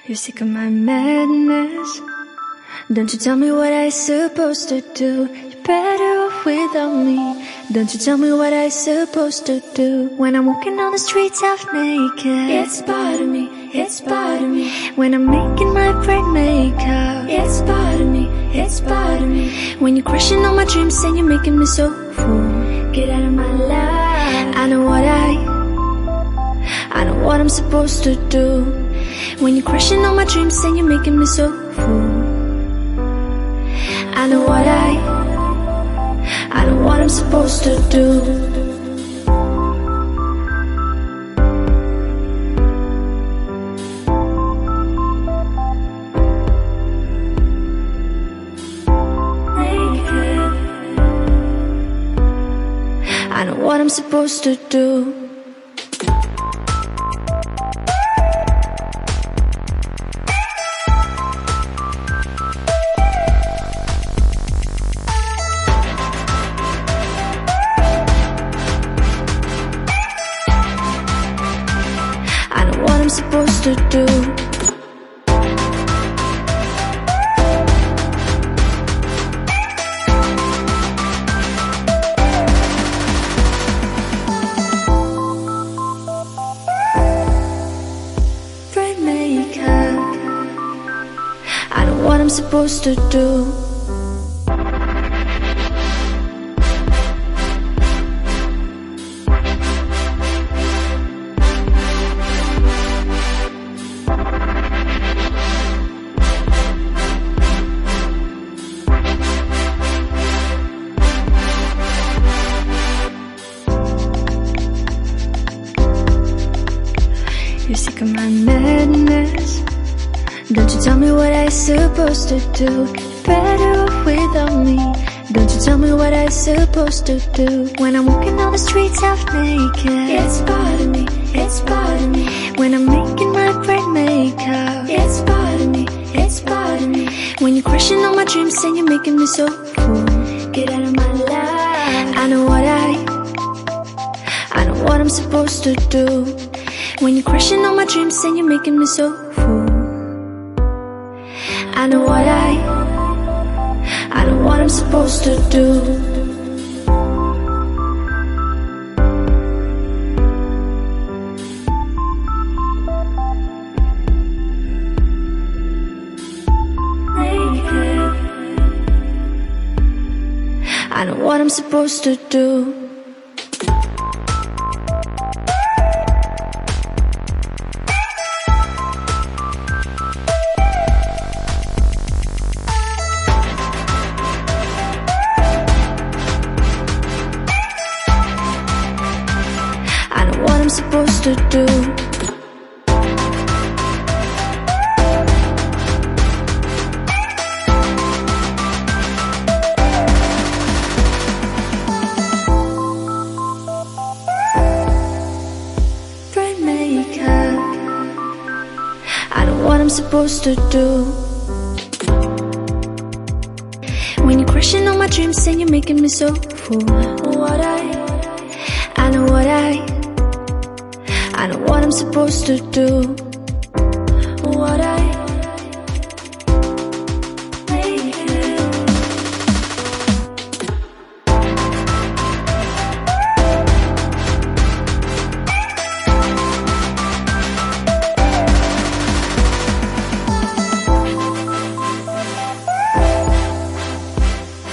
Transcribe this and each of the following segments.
You're sick of my madness. Don't you tell me what I supposed to do. You're better off without me. Don't you tell me what I supposed to do. When I'm walking on the streets half naked, it's bothering me, it's bothering me. When I'm making my bright makeup, it's bothering me, it's bothering me. When you're crushing all my dreams and you're making me so full, get out of my life. I know what I'm supposed to do. When you're crushing all my dreams and you're making me so full, I know what I'm supposed to do. I know what I'm supposed to do. I know what I'm supposed to do. I know what I'm supposed to do. You're sick of my madness. Don't you tell me what I supposed to do. Better off without me. Don't you tell me what I supposed to do. When I'm walking on the streets half naked, it's bothering me, it's bothering me. When I'm making my bright makeup, it's bothering me, it's bothering me. When you're crushing all my dreams and you're making me so full, get out of my life. I know what I'm supposed to do. When you're crushing all my dreams and you're making me so full, I know what I'm supposed to do. I know what I'm supposed to do. I know what I'm supposed to do. Bright makeup. I know what I'm supposed to do. When you're crushing all my dreams and you're making me so full, I know what I'm supposed to do.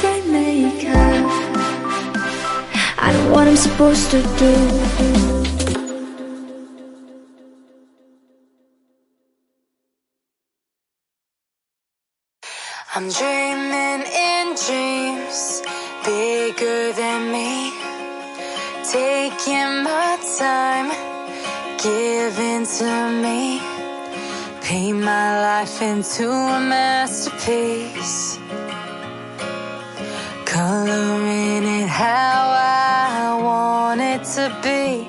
Bright makeup. I know what I'm supposed to do. I'm dreaming in dreams bigger than me, taking my time, giving to me, paint my life into a masterpiece, coloring it how I want it to be.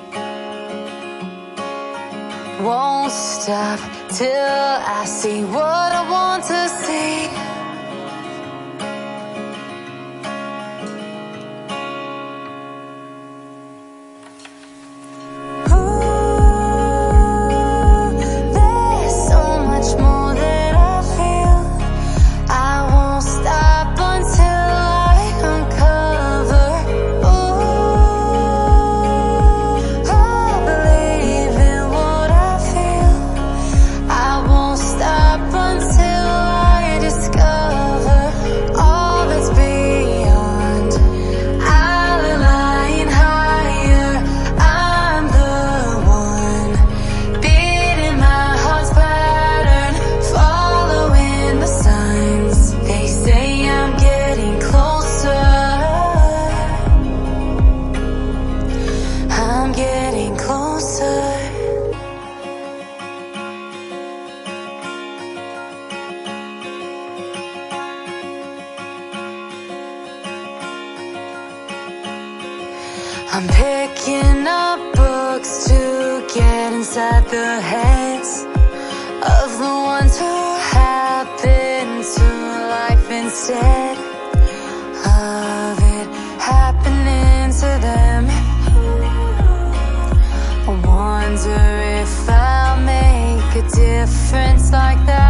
Won't stop till I see what I want to see. There's so much more. Picking up books to get inside the heads of the ones who happen to life instead of it happening to them. I wonder if I'll make a difference like that.